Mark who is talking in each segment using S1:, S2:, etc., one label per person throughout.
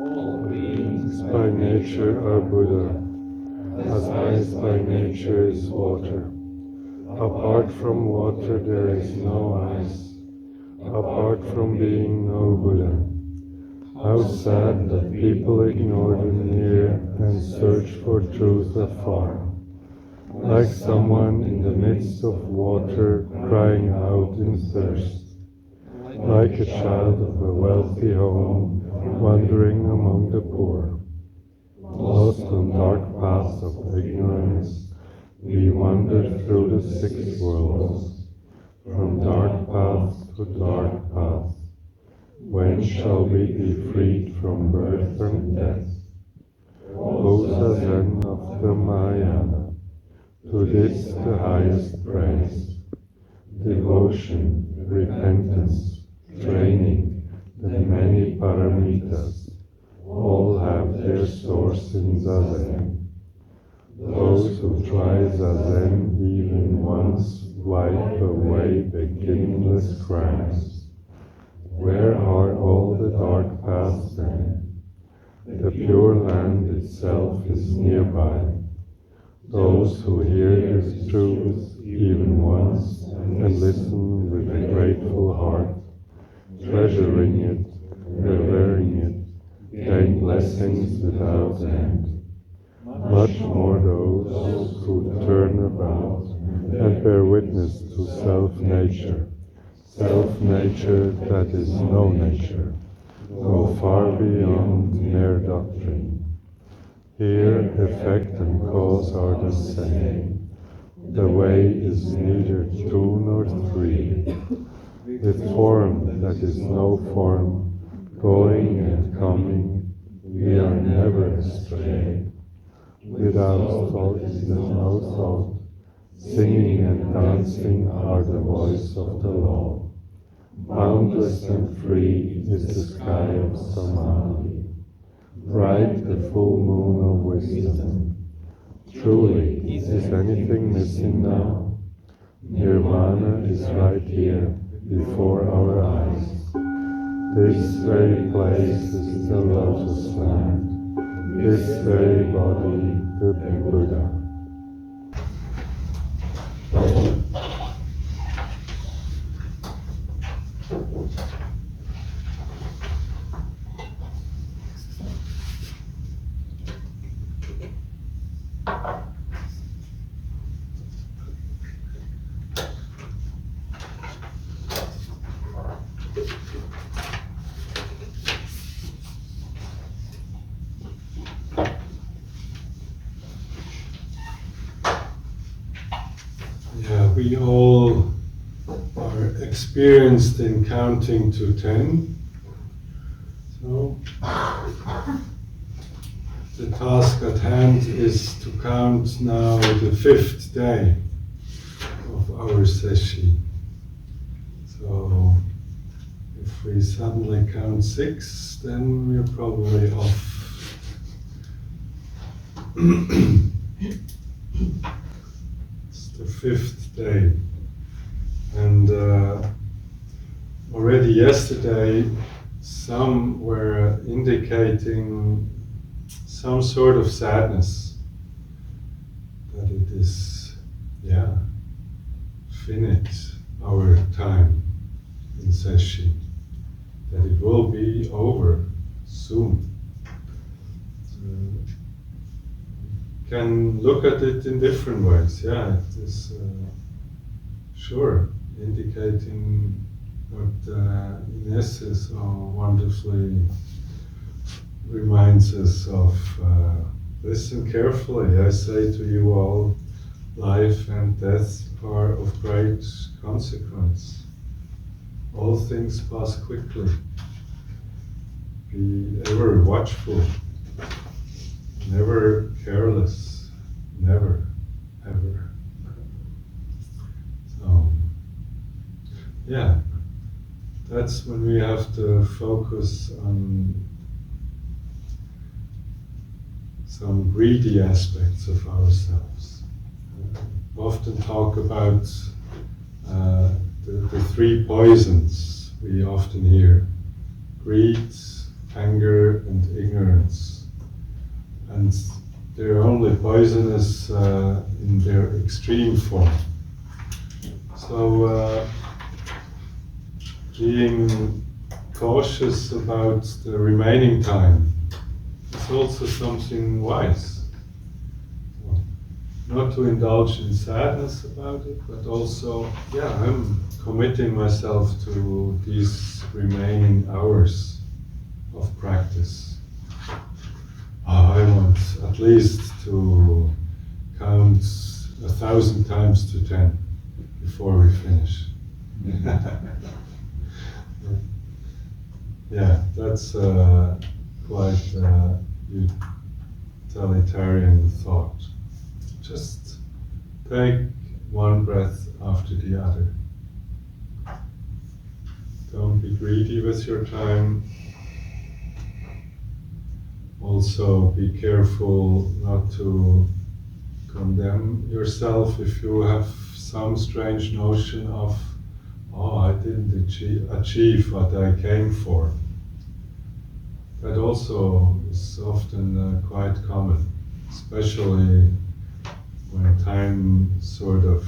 S1: All beings by nature are Buddha, as ice by nature is water. Apart from water there is no ice. Apart from being no Buddha. How sad that people ignore the near and search for truth afar. Like someone in the midst of water crying out in thirst. Like a child of a wealthy home wandering among the poor. Lost on dark paths of ignorance, we wander through the six worlds, from dark path to dark path. When shall we be freed from birth and death? O Zazen of the Mahayana, to this the highest praise. Devotion, repentance, training, the many paramitas, all have their source in Zazen. Those who try Zazen even once wipe away beginningless crimes. Where are all the dark paths then? The Pure Land itself is nearby. Those who hear this truth even once and listen with a grateful heart, treasuring it, revering it, gain blessings without end. Much more those who turn about and bear witness to self-nature that is no nature, go far beyond mere doctrine. Here effect and cause are the same. The way is neither two nor three. With form that is no form, going and coming, we are never astray. Without thought is no thought. Singing and dancing are the voice of the law. Boundless and free is the sky of Samadhi. Bright the full moon of wisdom. Truly, is anything missing now? Nirvana is right here, before our eyes. This very place is the lotus land. This very body, the Buddha. We all are experienced in counting to 10. So the task at hand is to count now the 5th day of our session. So if we suddenly count 6, then we're probably off. It's the 5th day. And already yesterday, some were indicating some sort of sadness that it is, finite, our time in session, that it will be over soon. Can look at it in different ways. It is sure indicating what Ines so wonderfully reminds us of. Listen carefully, I say to you all, life and death are of great consequence. All things pass quickly. Be ever watchful, never careless, never, ever. So, that's when we have to focus on some greedy aspects of ourselves. Often talk about the 3 poisons we often hear. greed, anger, and ignorance. And they're only poisonous in their extreme form. So being cautious about the remaining time is also something wise. Not to indulge in sadness about it, but also, yeah, I'm committing myself to these remaining hours of practice. I want at least to count 1,000 times to 10 before we finish. Yeah, that's quite utilitarian thought. Just take one breath after the other. Don't be greedy with your time. Also be careful not to condemn yourself if you have some strange notion of, oh, I didn't achieve what I came for. That also is often quite common, especially when time sort of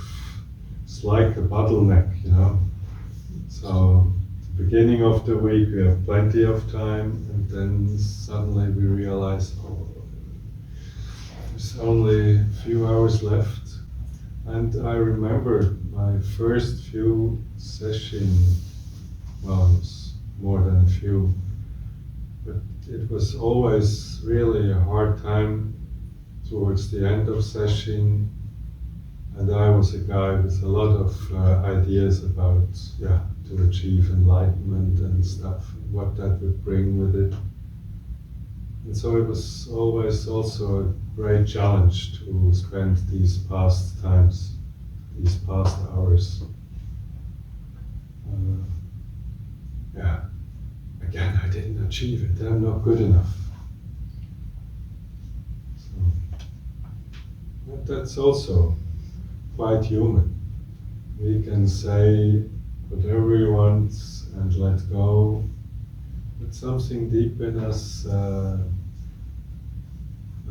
S1: is like a bottleneck, you know. So the beginning of the week we have plenty of time, and then suddenly we realize, oh, there's only a few hours left. And I remember my first few sessions, well, it was more than a few, but it was always really a hard time towards the end of session, and I was a guy with a lot of ideas about, to achieve enlightenment and stuff, what that would bring with it. And so it was always also a great challenge to spend these past times, these past hours. Again, I didn't achieve it, I'm not good enough. But that's also quite human. We can say whatever we want and let go, but something deep in us, a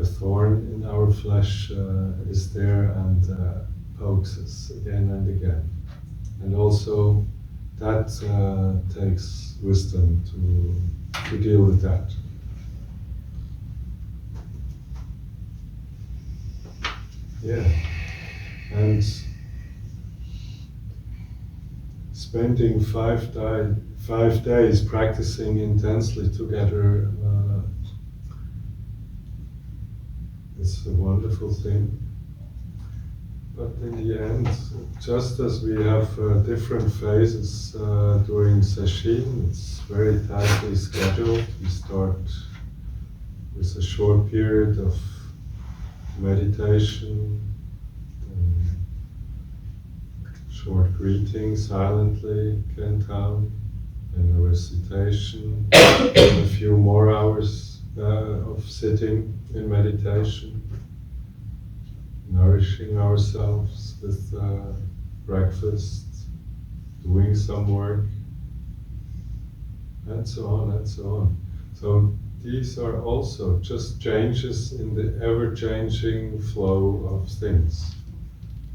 S1: thorn in our flesh is there and pokes us again and again. And also that takes wisdom to deal with that. Yeah, and spending 5 days practicing intensely together is a wonderful thing. But in the end, just as we have different phases during sesshin, it's very tightly scheduled. We start with a short period of meditation, short greeting silently, Kenzan, and a recitation, and a few more hours of sitting in meditation, nourishing ourselves with breakfast, doing some work, and so on and so on. So these are also just changes in the ever-changing flow of things.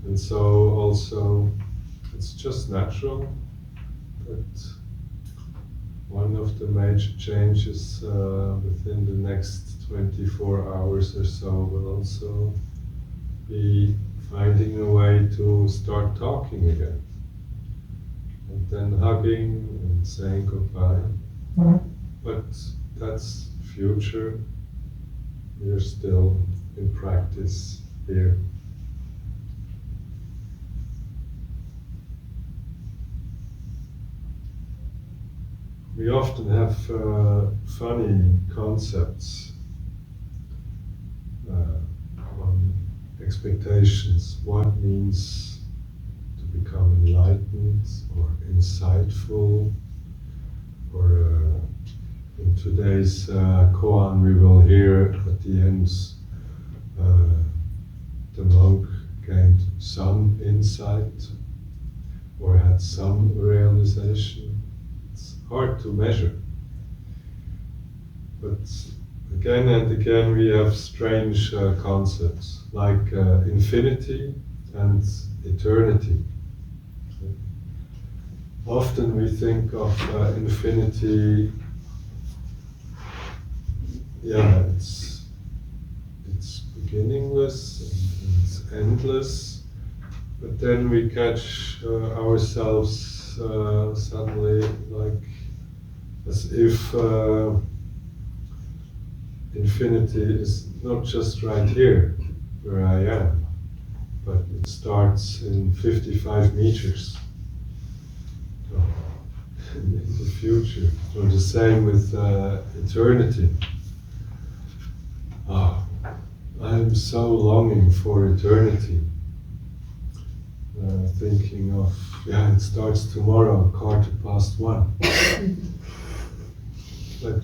S1: And so also it's just natural that one of the major changes within the next 24 hours or so will also be finding a way to start talking again. And then hugging and saying goodbye. Mm-hmm. But that's future. We're still in practice here. We often have funny concepts on expectations. What means to become enlightened or insightful, or in today's koan we will hear at the end the monk gained some insight or had some realization. It's hard to measure. But again and again we have strange concepts like infinity and eternity. Often we think of infinity, it's beginningless and it's endless, but then we catch ourselves suddenly like as if infinity is not just right here where I am, but it starts in 55 meters in the future. Or the same with eternity. I'm so longing for eternity. Thinking of, it starts tomorrow, 1:15. But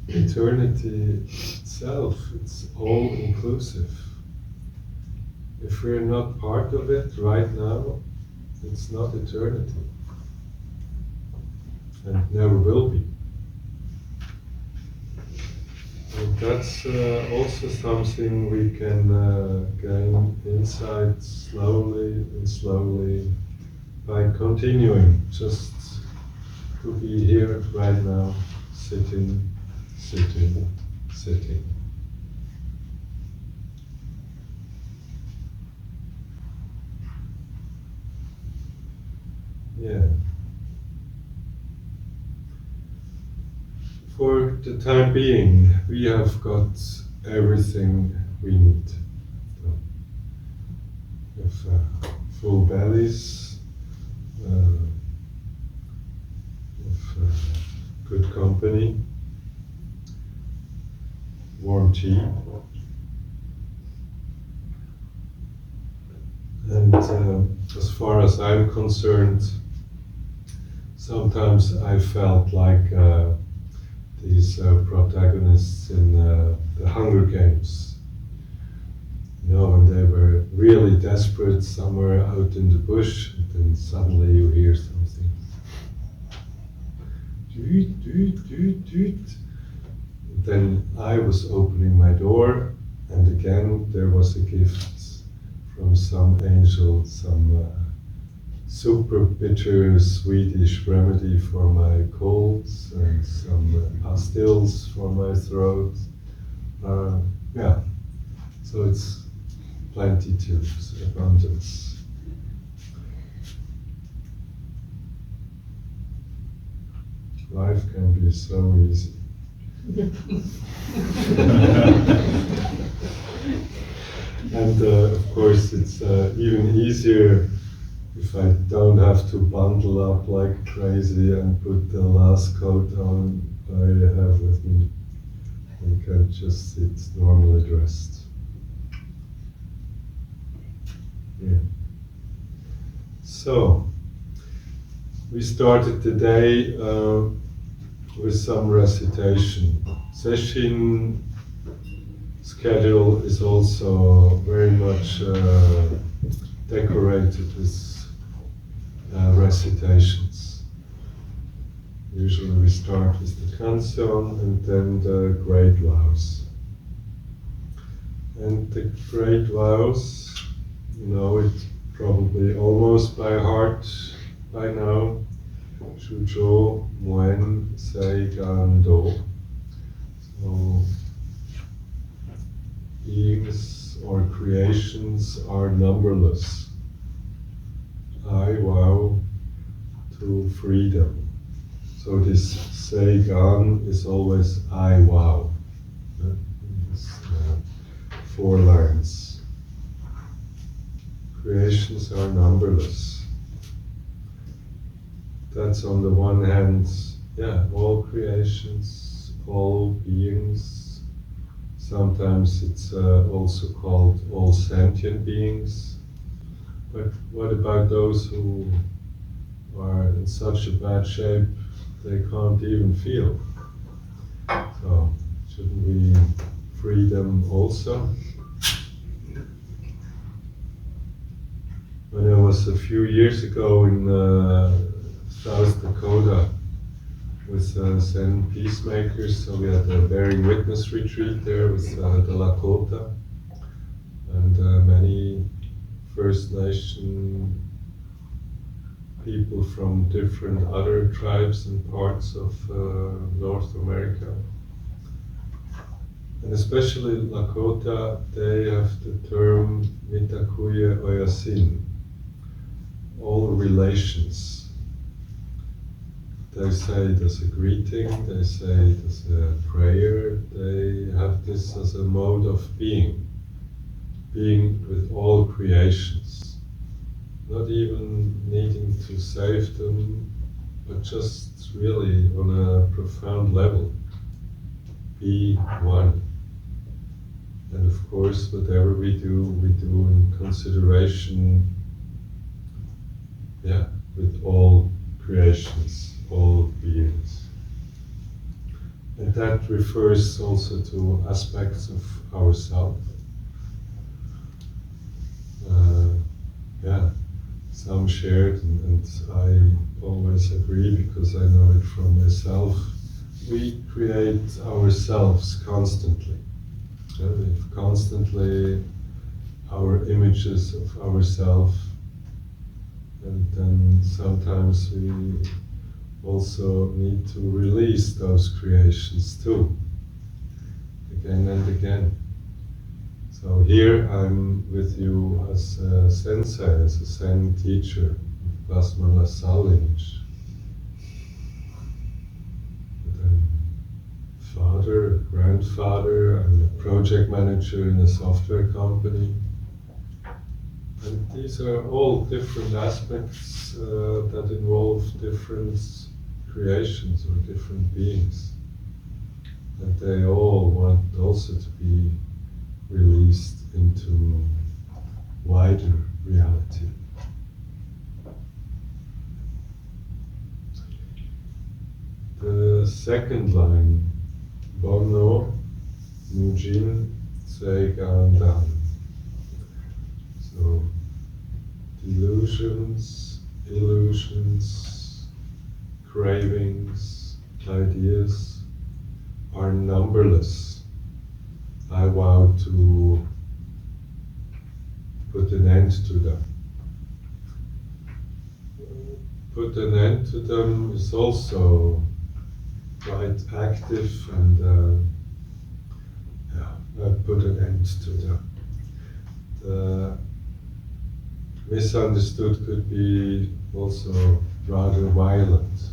S1: eternity itself, it's all inclusive. If we're not part of it right now, it's not eternity. And never will be. And that's also something we can gain insight slowly and slowly by continuing just to be here right now, sitting, sitting, sitting. Yeah. For the time being, we have got everything we need. So we have full bellies, good company, warm tea, and as far as I'm concerned, sometimes I felt like these protagonists in the Hunger Games. When they were really desperate somewhere out in the bush, and then suddenly you hear something. Doot, doot, doot, doot. Then I was opening my door, and again there was a gift from some angel, some super bitter Swedish remedy for my colds and some pastilles for my throat. So it's plenty to abundance. Life can be so easy. And of course it's even easier if I don't have to bundle up like crazy and put the last coat on I have with me. I can just sit normally dressed. Yeah. So, we started the day with some recitation. Sesshin schedule is also very much decorated with recitations. Usually we start with the Kanzeon and then the Great Vows. And the Great Vows, you know it probably almost by heart by now. Shūjō, Muen, Sei, Gan, Do. So beings or creations are numberless. I vow to freedom. So this Sei-gan is always I vow. These 4 lines. Creations are numberless. That's on the one hand, all creations, all beings. Sometimes it's also called all sentient beings. But what about those who are in such a bad shape they can't even feel? So, shouldn't we free them also? When I was a few years ago in South Dakota, with Zen peacemakers. So we had a bearing witness retreat there with the Lakota and many First Nation people from different other tribes and parts of North America. And especially Lakota, they have the term Mitakuye Oyasin, all relations. They say there's a greeting, they say there's a prayer, they have this as a mode of being with all creations. Not even needing to save them, but just really on a profound level, be one. And of course, whatever we do in consideration, with all creations, all beings. And that refers also to aspects of ourselves. Some shared, and I always agree because I know it from myself. We create ourselves constantly. We've constantly our images of ourselves, and then sometimes we also need to release those creations too, again and again. So here I'm with you as a sensei, as a Zen teacher, Plasma Lasal lineage. Father, grandfather, I'm a project manager in a software company. And these are all different aspects that involve different creations or different beings. And they all want also to be released into wider reality. The second line, Bono Mujin Seigandan. So, delusions, illusions, cravings, ideas are numberless. I vow to put an end to them. Put an end to them is also quite active, and put an end to them. The misunderstood could be also rather violent,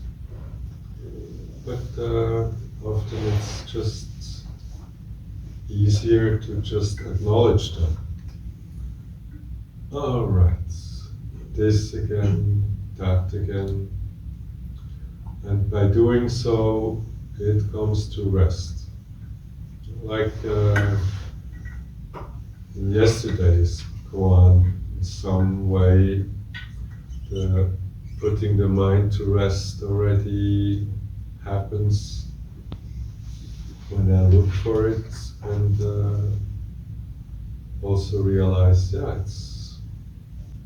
S1: but often it's just easier to just acknowledge them. All right, this again, that again. And by doing so, it comes to rest. Like in yesterday's koan, in some way, putting the mind to rest already happens when I look for it, and also realize, it's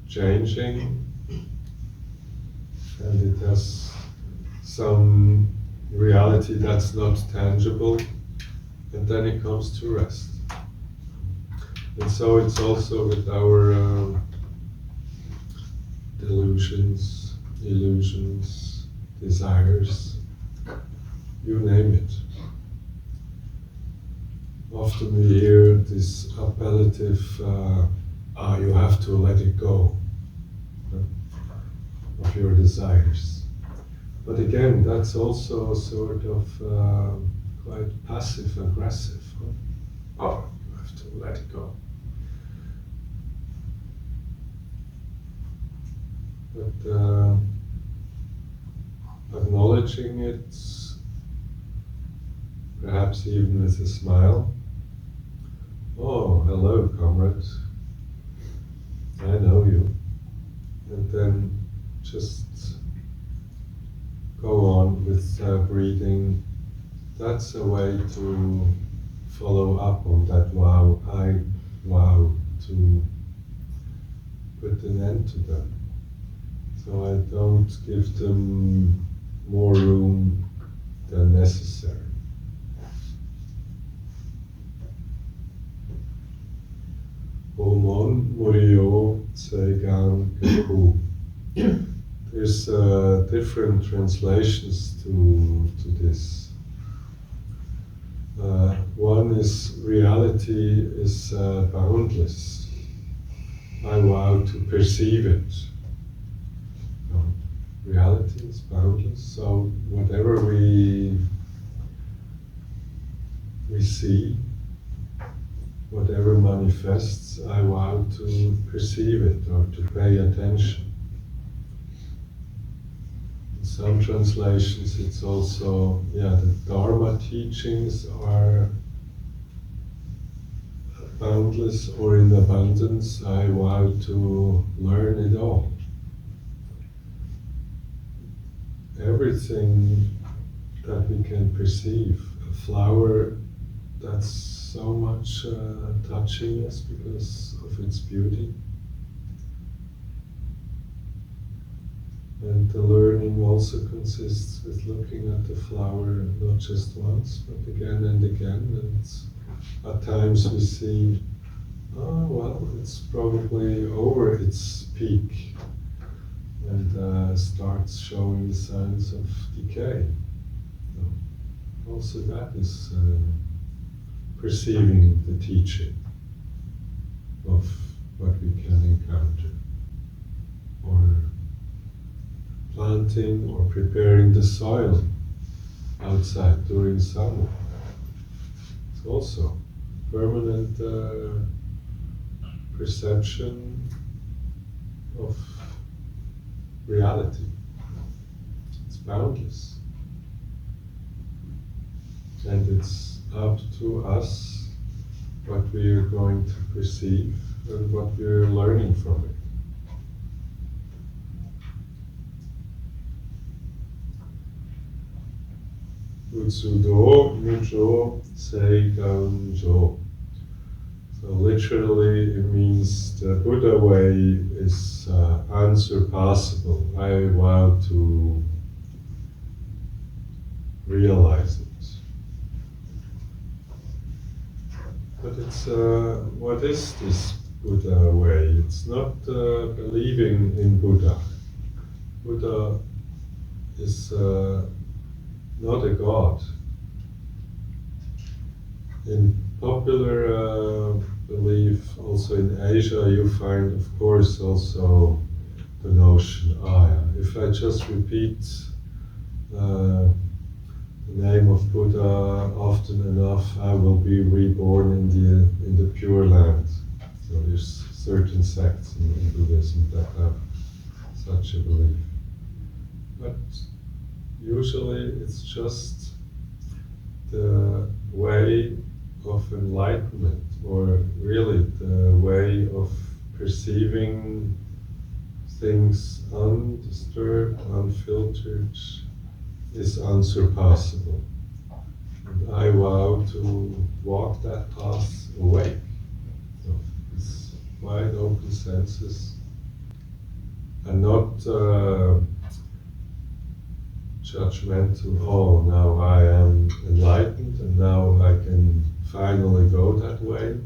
S1: changing, and it has some reality that's not tangible, and then it comes to rest. And so it's also with our delusions, illusions, desires, you name it. Often we hear this appellative, you have to let it go of your desires. But again, that's also sort of quite passive-aggressive. Oh, you have to let it go. But acknowledging it, perhaps even with a smile. Oh, hello, comrade. I know you. And then just go on with breathing. That's a way to follow up on that vow. I vow to put an end to them. So I don't give them more room than necessary. Omon Muryo Seigan Geku. There's different translations to this. One is reality is boundless. I vow to perceive it. Reality is boundless, so whatever we see, whatever manifests, I vow to perceive it or to pay attention. In some translations it's also, the Dharma teachings are boundless or in abundance, I vow to learn it all. Everything that we can perceive, a flower that's so much touching us because of its beauty. And the learning also consists with looking at the flower not just once, but again and again. And at times we see, it's probably over its peak and starts showing signs of decay. So also that is perceiving the teaching of what we can encounter, or planting or preparing the soil outside during summer. It's also permanent perception of reality. It's boundless. And it's up to us what we are going to perceive and what we are learning from it. Utsudo Mujo Seiganjo. So literally it means the Buddha way is unsurpassable. I vow to realize it. But it's what is this Buddha way? It's not believing in Buddha. Buddha is not a god. In popular belief, also in Asia, you find, of course, also the notion, if I just repeat the name of Buddha often enough, I will be reborn in the Pure Land. So there's certain sects in Buddhism that have such a belief. But usually it's just the way of enlightenment, or really the way of perceiving things undisturbed, unfiltered, is unsurpassable. And I vow to walk that path awake. So this wide open senses, and not judgmental, now I am enlightened and now I can finally go that way.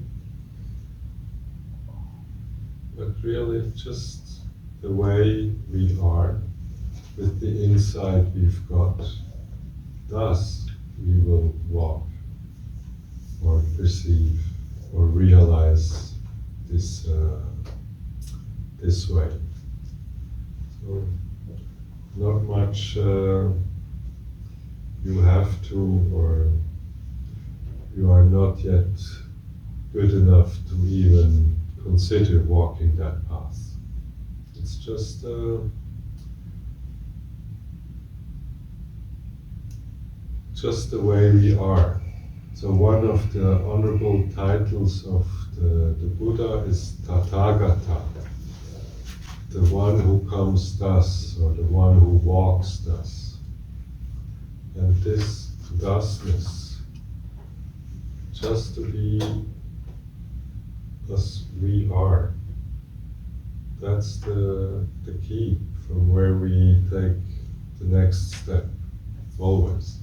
S1: But really just the way we are, with the insight we've got, thus we will walk or perceive or realize this way. So not much you have to, or you are not yet good enough to even consider walking that path. It's just the way we are. So one of the honorable titles of the Buddha is Tathagata, the one who comes thus, or the one who walks thus. And this thusness, just to be as we are, that's the key from where we take the next step, always.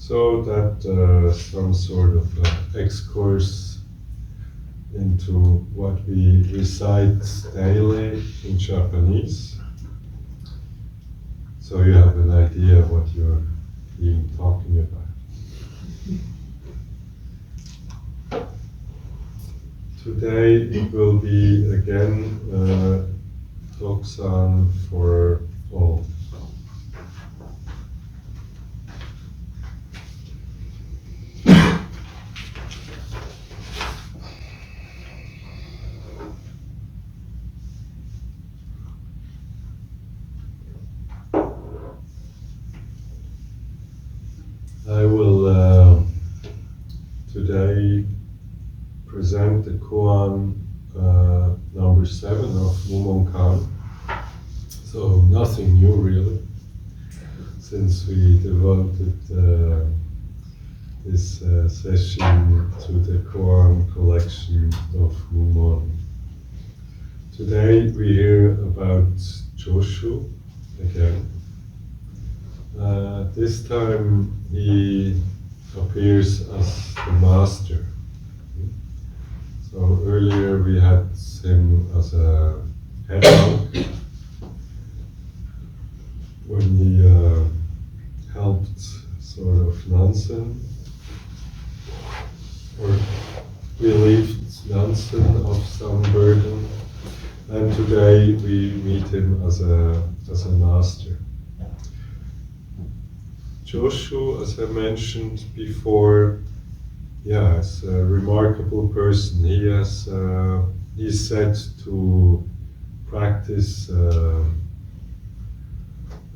S1: So that some sort of excursus into what we recite daily in Japanese. So you have an idea of what you're even talking about. Today it will be again Toksan for all. I will today present the koan number 7 of MUMONKAN. So nothing new really, since we devoted this session to the koan collection of Mumon. Today we hear about Jôshûs again. This time he appears as the master. So earlier we had him as a head monk when he helped sort of Nansen, or relieved Nansen of some burden, and today we meet him as a master. Jôshûs, as I mentioned before, is a remarkable person. He has he's said to practice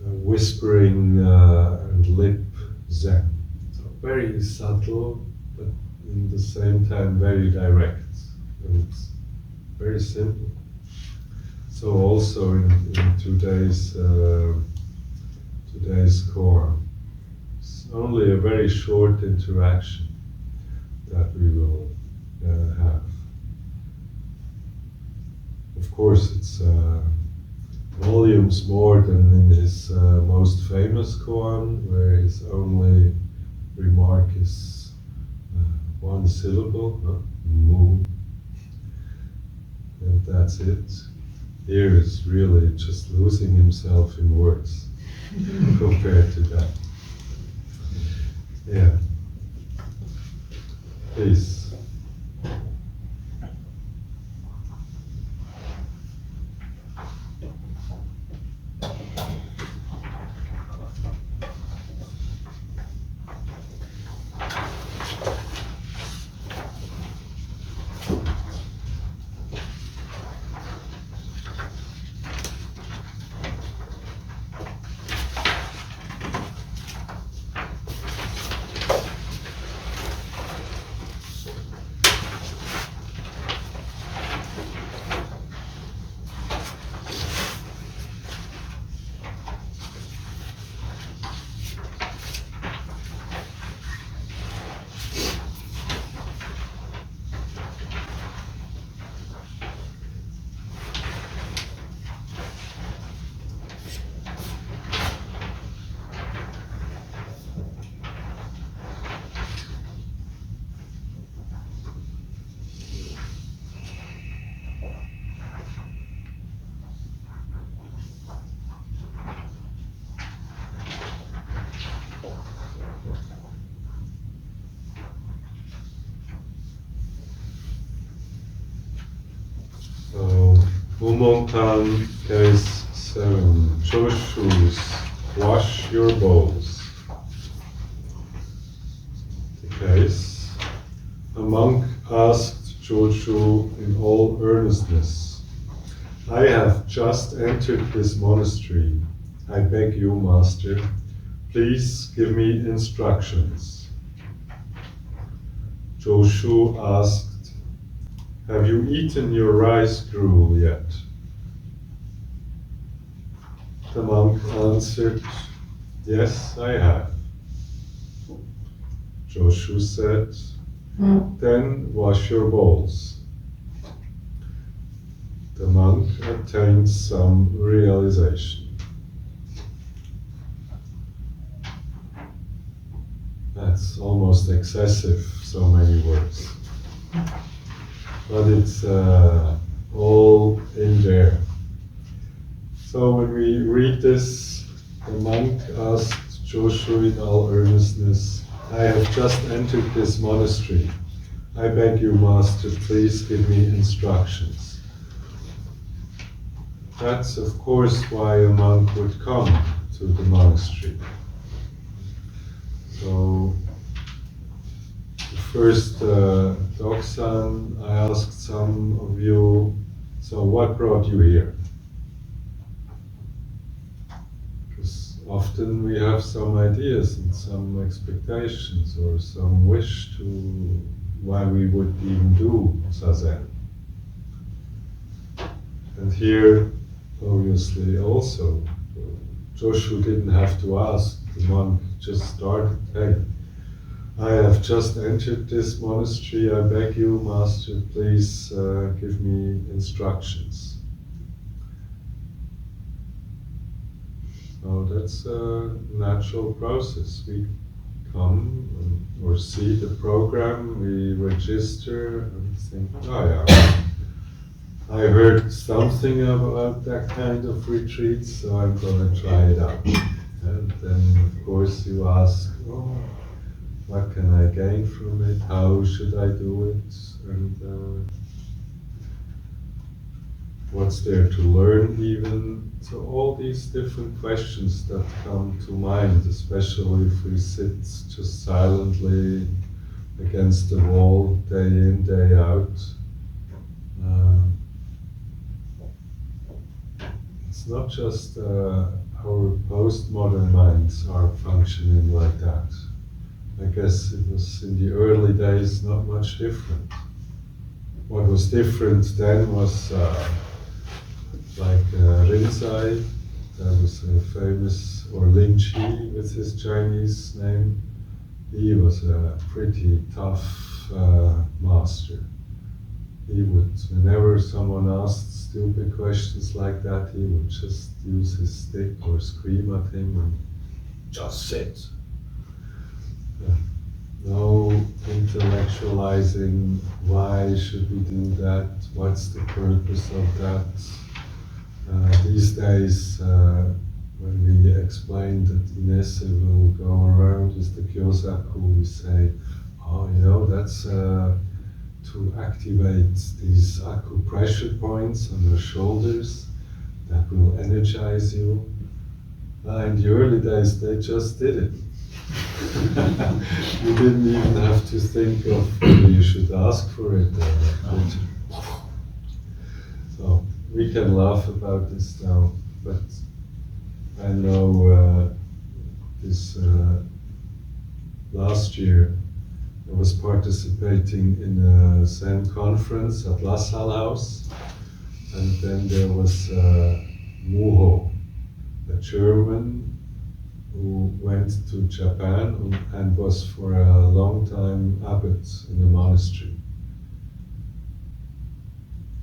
S1: whispering and lip Zen. So very subtle, but in the same time very direct and very simple. So also in today's core, it's only a very short interaction that we will have. Of course, it's volumes more than in his most famous koan, where his only remark is one syllable, mu, and that's it. Here is really just losing himself in words compared to that. Yeah. Please. MUMONKAN case 7. Jôshûs, wash your bowls. The case. A monk asked Jôshûs in all earnestness, I have just entered this monastery. I beg you, master, please give me instructions. Jôshûs asked, have you eaten your rice gruel yet? The monk answered, yes, I have. Jôshûs said, then wash your bowls. The monk attained some realization. That's almost excessive, so many words. But it's all in there. So when we read this, the monk asked Jôshûs in all earnestness, I have just entered this monastery. I beg you, Master, please give me instructions. That's of course why a monk would come to the monastery. So the first Doksan, I asked some of you, so what brought you here? Because often we have some ideas and some expectations or some wish to why we would even do Zazen. And here, obviously also, Jôshûs didn't have to ask, the monk just started, hey, I have just entered this monastery, I beg you, Master, please give me instructions. So that's a natural process. We come or see the program, we register and think, oh yeah, I heard something about that kind of retreat, so I'm going to try it out. And then, of course, you ask, oh, what can I gain from it? How should I do it? And what's there to learn even? So all these different questions that come to mind, especially if we sit just silently against the wall day in, day out. It's not just our postmodern minds are functioning like that. I guess it was in the early days not much different. What was different then was like Rinzai, that was a famous, or Lin Chi with his Chinese name. He was a pretty tough master. He would, whenever someone asked stupid questions like that, he would just use his stick or scream at him and just sit. No intellectualizing, why should we do that, what's the purpose of that. These days, when we explain that Inesse will go around with the Kyosaku, we say, oh, you know, that's to activate these acupressure points on your shoulders that will energize you. In the early days, they just did it. You didn't even have to think of whether you should ask for it. So we can laugh about this now, but I know this last year I was participating in a Zen conference at LaSalle House, and then there was Muho, a German who went to Japan and was for a long time abbot in a monastery.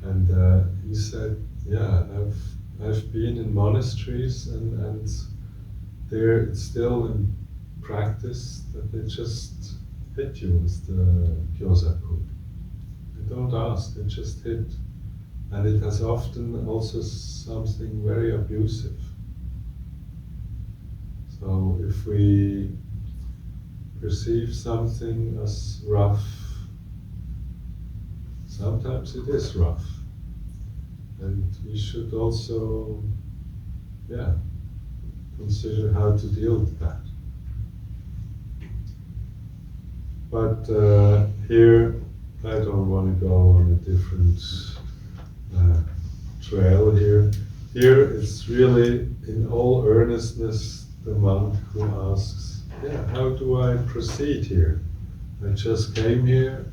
S1: And he said, yeah, I've been in monasteries and there it's still in practice that they just hit you with the kyosaku. They don't ask, they just hit. And it has often also something very abusive. So if we perceive something as rough, sometimes it is rough. And we should also, consider how to deal with that. But here, I don't want to go on a different trail here. Here it's really in all earnestness the monk who asks, how do I proceed here? I just came here,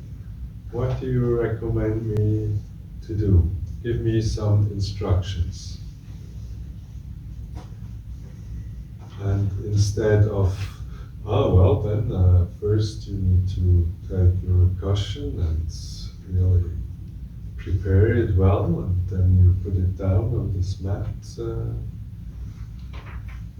S1: what do you recommend me to do? Give me some instructions. And instead of, then first you need to take your cushion and really prepare it well, and then you put it down on this mat.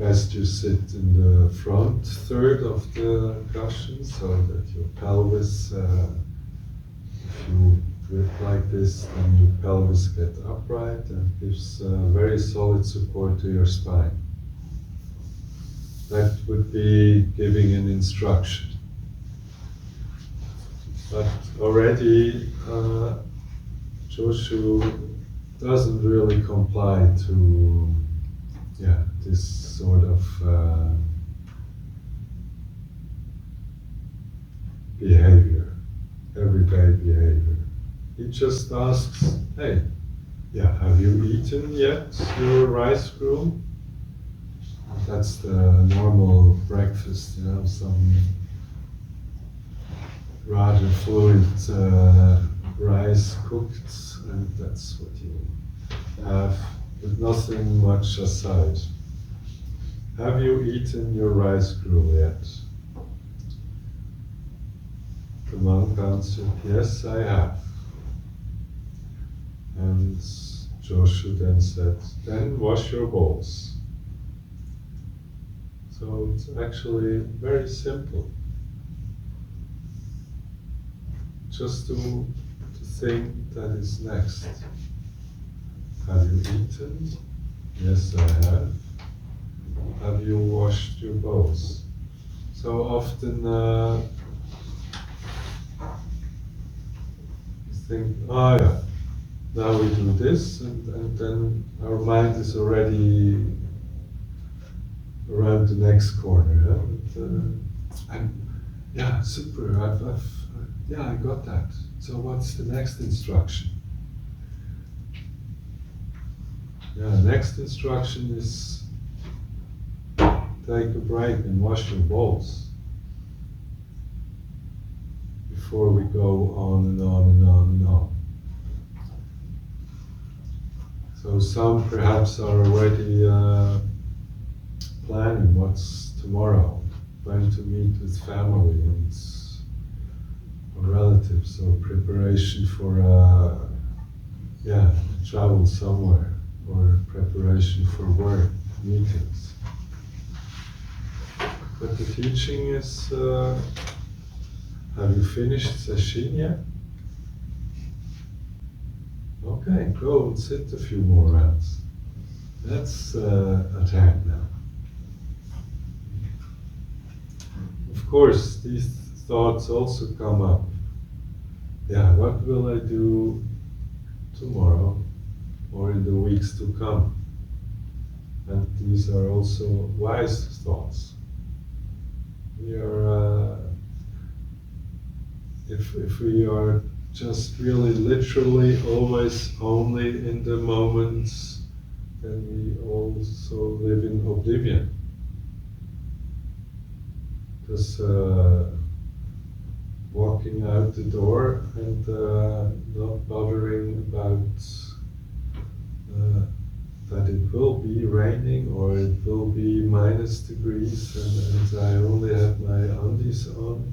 S1: best you sit in the front third of the cushion so that your pelvis, if you grip like this, then your pelvis gets upright and gives very solid support to your spine. That would be giving an instruction. But already Jôshûs doesn't really comply to this sort of behavior, everyday behavior. He just asks, hey, have you eaten yet your rice gruel? That's the normal breakfast, some rather fluid rice cooked, and that's what you have, with nothing much aside. Have you eaten your rice gruel yet? The monk answered, yes, I have. And Jôshûs then said, then wash your bowls. So it's actually very simple. Just to think that is next. Have you eaten? Yes, I have. Have you washed your bowls? So often you think, now we do this, and then our mind is already around the next corner. Super, I got that. So what's the next instruction? Next instruction is take a break and wash your bowls before we go on and on and on and on. So some perhaps are already planning what's tomorrow, going to meet with family and relatives, or preparation for travel somewhere, or preparation for work, meetings. But the teaching is, have you finished Sesshin yet? Okay, go and sit a few more rounds. That's at hand now. Of course, these thoughts also come up. What will I do tomorrow or in the weeks to come? And these are also wise thoughts. We are, if we are just really literally always only in the moments, then we also live in oblivion. Because walking out the door and not bothering about that it will be raining or it will be minus degrees and I only have my undies on,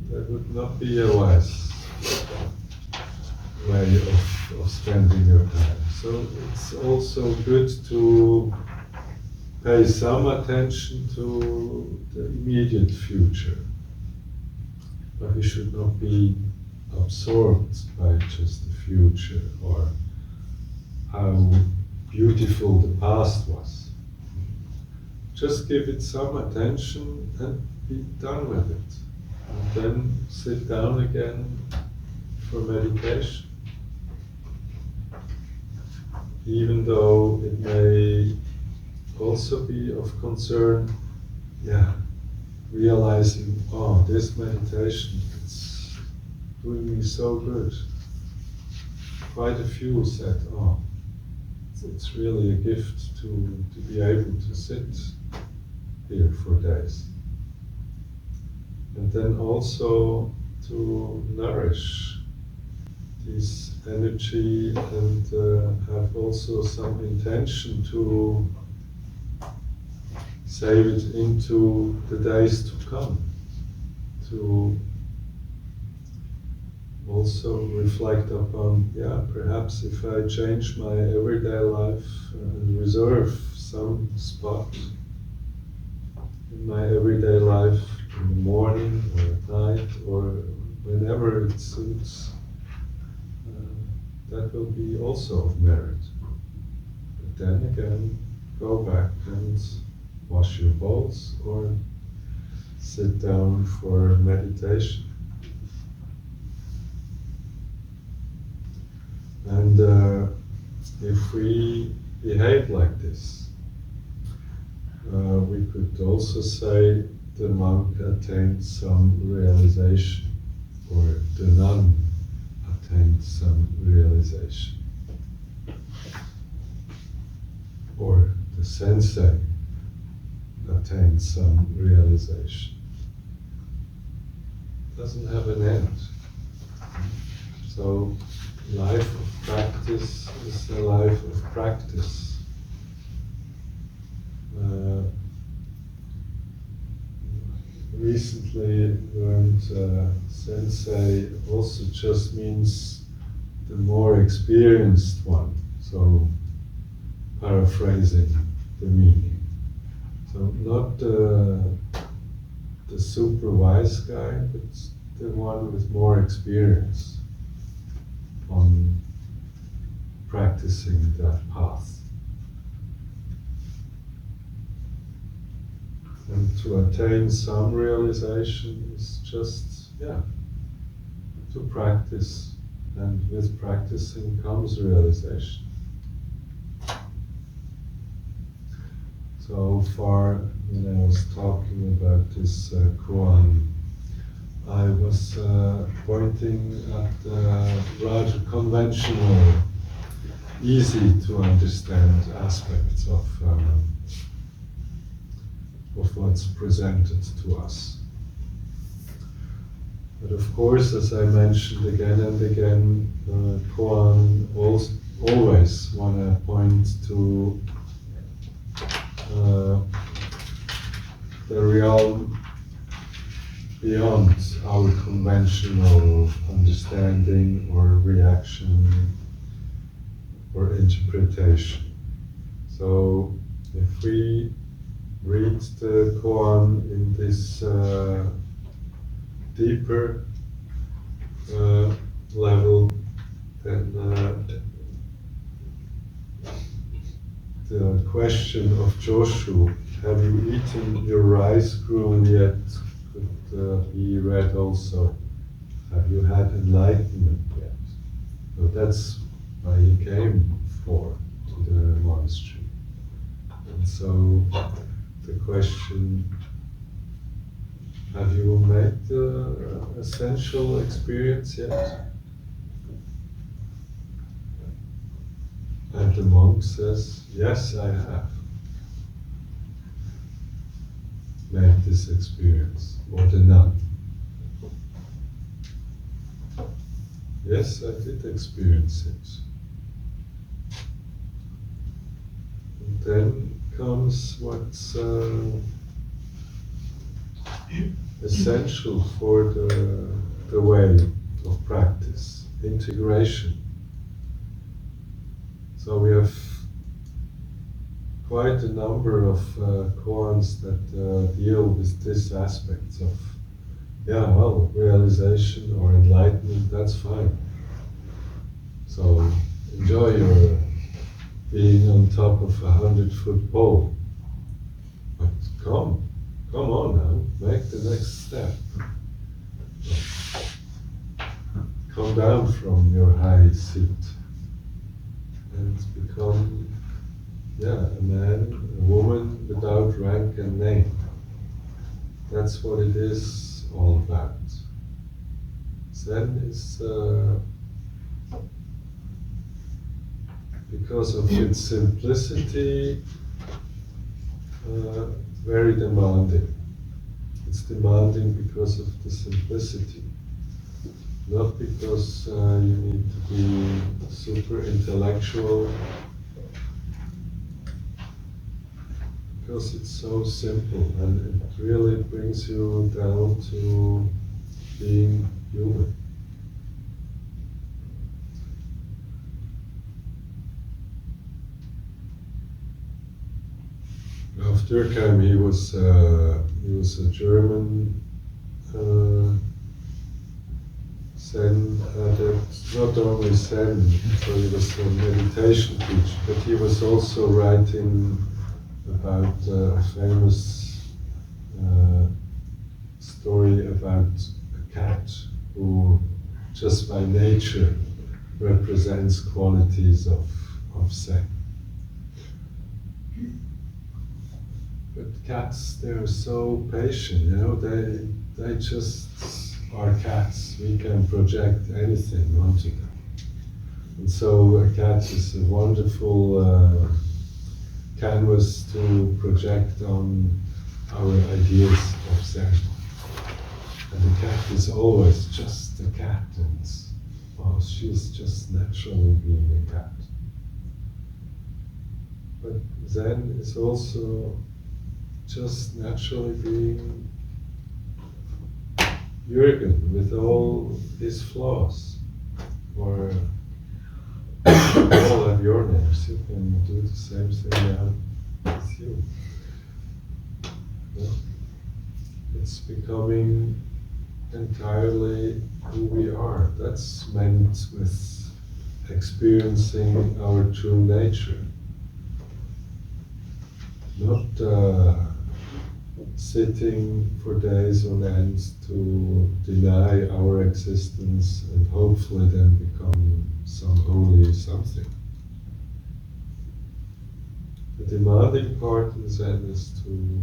S1: that would not be a wise way of spending your time. So it's also good to pay some attention to the immediate future. But we should not be absorbed by just the future or how beautiful the past was. Just give it some attention and be done with it. And then sit down again for meditation. Even though it may also be of concern, realizing, this meditation, it's doing me so good. Quite a few said, it's really a gift to be able to sit here for days. And then also to nourish this energy and have also some intention to save it into the days to come, to also reflect upon, perhaps if I change my everyday life and reserve some spot in my everyday life in the morning or at night or whenever it suits, that will be also of merit. But then again, go back and wash your bowls or sit down for meditation. And if we behave like this, we could also say the monk attained some realization, or the nun attained some realization, or the sensei attained some realization. It doesn't have an end. So life of practice is a life of practice. Recently learned sensei also just means the more experienced one, so paraphrasing the meaning. So not the super wise guy, but the one with more experience on practicing that path. And to attain some realization is just, to practice, and with practicing comes realization. So far, when I was talking about this koan, I was pointing at the rather conventional, easy to understand aspects of what's presented to us. But of course, as I mentioned again and again, koan always want to point to the realm beyond our conventional understanding or reaction or interpretation. So if we read the koan in this deeper level, then the question of Jôshûs, have you eaten your rice gruel yet, could be read also, have you had enlightenment yet? So that's why he came to the monastery. And so the question, have you made the essential experience yet? And the monk says, yes, I have made this experience, or the nun. Yes, I did experience it. And then comes what's essential for the way of practice, integration. So we have quite a number of koans that deal with this aspect of, realization or enlightenment, that's fine. So enjoy your being on top of 100-foot pole. But come on now, make the next step. Come down from your high seat and become a man, a woman without rank and name. That's what it is all about. Zen is, because of its simplicity, very demanding. It's demanding because of the simplicity, not because you need to be super intellectual, because it's so simple and it really brings you down to being human. After Durkheim, he was a German Zen adept. Not only Zen, so he was a meditation teacher, but he was also writing about a famous story about a cat who, just by nature, represents qualities of Zen. But cats, they're so patient, you know, they just are cats. We can project anything onto them. And so a cat is a wonderful canvas to project on our ideas of Zen. And the cat is always just a cat, and well, she's just naturally being a cat. But Zen is also just naturally being Jürgen with all his flaws. Or you all have your names, you can do the same thing now with you. Yeah? It's becoming entirely who we are. That's meant with experiencing our true nature. Not sitting for days on end to deny our existence and hopefully then become some holy something. The demanding part in Zen is to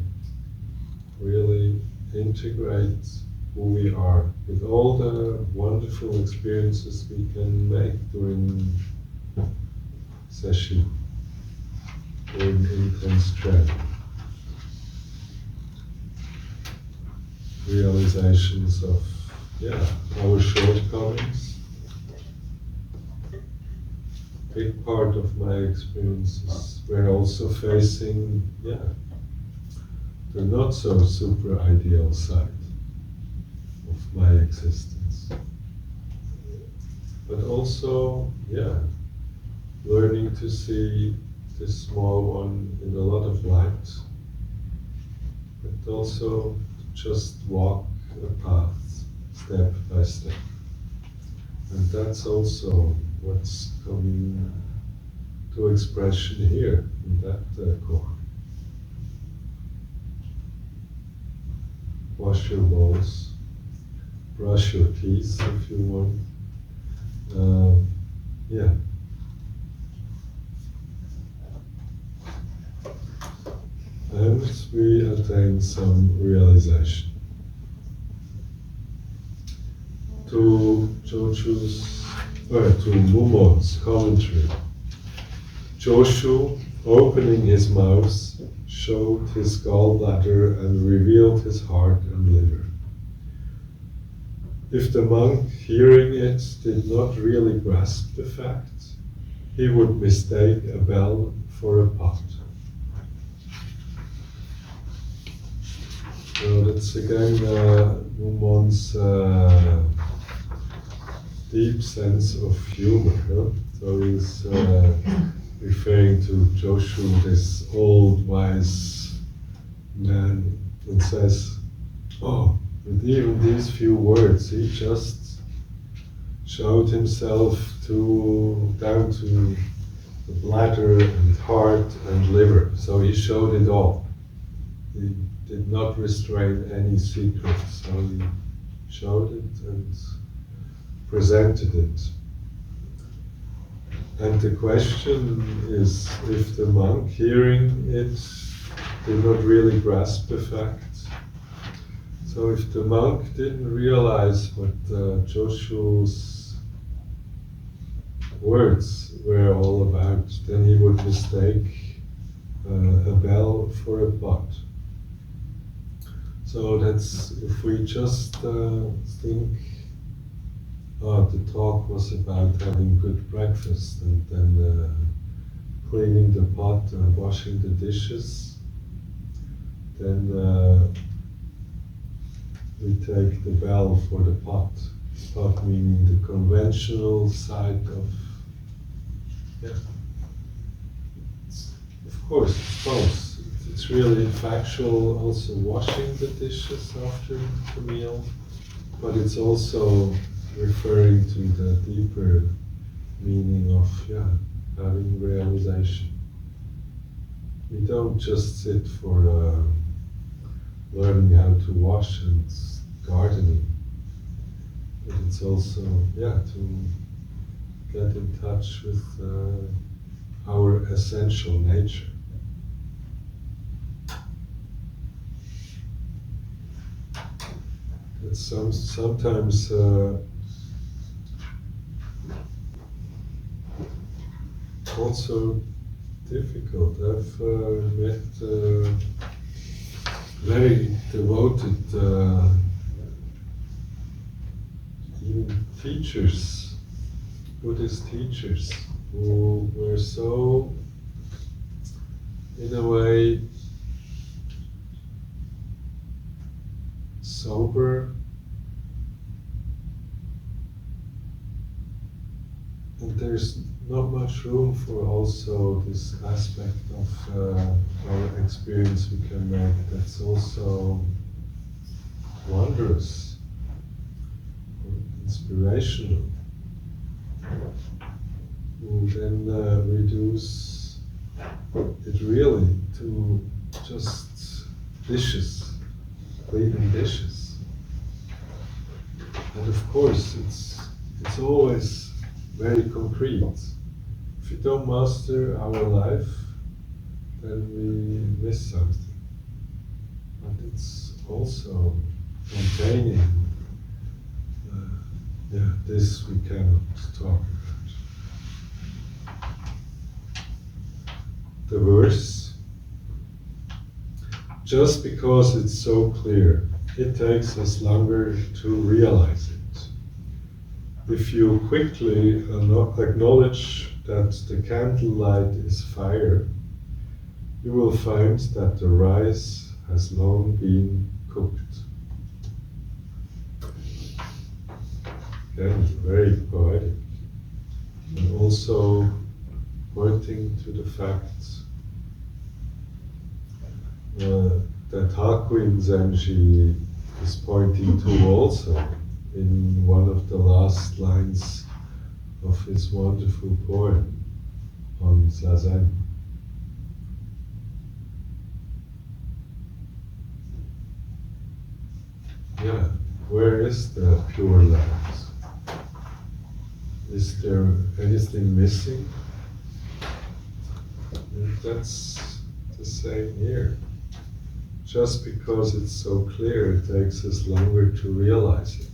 S1: really integrate who we are with all the wonderful experiences we can make during session, during intense training. Realizations of our shortcomings. Big part of my experiences were also facing the not so super ideal side of my existence. But also, learning to see this small one in a lot of light, but also just walk a path step by step. And that's also what's coming to expression here in that core. Wash your bowls, brush your teeth if you want. And we attain some realization. To Jôshûs, to Mumon's commentary, Jôshûs, opening his mouth, showed his gallbladder and revealed his heart and liver. If the monk hearing it did not really grasp the fact, he would mistake a bell for a pot. So that's again Mumon's deep sense of humor. Huh? So he's referring to Jôshûs, this old wise man, and says, with even these few words, he just showed himself down to the bladder and heart and liver. So he showed it all. He did not restrain any secrets. So he showed it and presented it. And the question is, if the monk hearing it did not really grasp the fact, so if the monk didn't realize what Jôshûs' words were all about, then he would mistake a bell for a pot. So that's, if we just think, the talk was about having good breakfast and then cleaning the pot and washing the dishes, then we take the bell for the pot. Pot meaning the conventional side of, of course, it's both.
S2: it's really factual, also washing the dishes after the meal, but it's also referring to the deeper meaning of having realization. We don't just sit for learning how to wash and gardening, but it's also to get in touch with our essential nature. It's sometimes also difficult. I've met very devoted even teachers, Buddhist teachers, who were so, in a way, sober and there's not much room for also this aspect of our experience we can make that's also wondrous, inspirational, who then reduce it really to just dishes, cleaning dishes. And of course it's always very concrete. If we don't master our life, then we miss something. But it's also containing this we cannot talk about. The verse, just because it's so clear, it takes us longer to realize it. If you quickly acknowledge that the candlelight is fire, you will find that the rice has long been cooked. Again, very poetic, and also pointing to the fact that Hakuin Zenji is pointing to also in one of the last lines of his wonderful poem on Zazen. Yeah, where is the pure light? Is there anything missing? And that's the same here. Just because it's so clear, it takes us longer to realize it.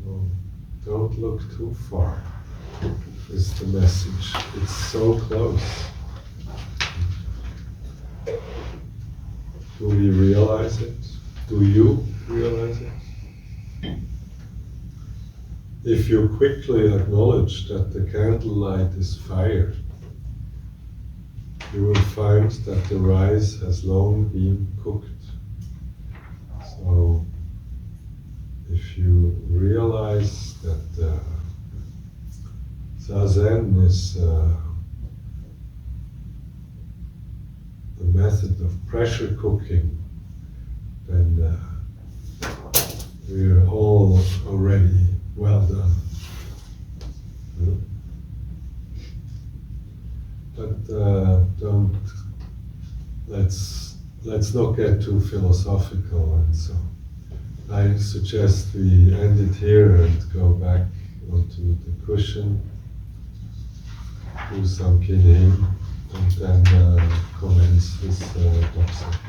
S2: Well, don't look too far, is the message. It's so close. Do we realize it? Do you realize it? If you quickly acknowledge that the candlelight is fire, you will find that the rice has long been cooked. So, if you realize that Zazen is the method of pressure cooking, then we're all already well done. But let's not get too philosophical, and so I suggest we end it here and go back onto the cushion, do some kinhin, and then commence this boxing.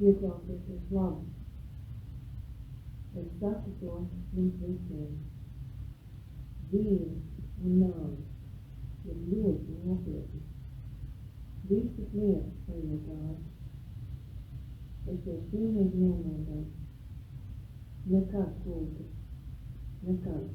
S3: Ieklausieties labi. Es saku to mums visiem. Dzīve un nāve ir ļoti nopietni. Visas lietas paiet ātri. Esiet pilnīgi nomierināti. Nekad kūti. Nekad.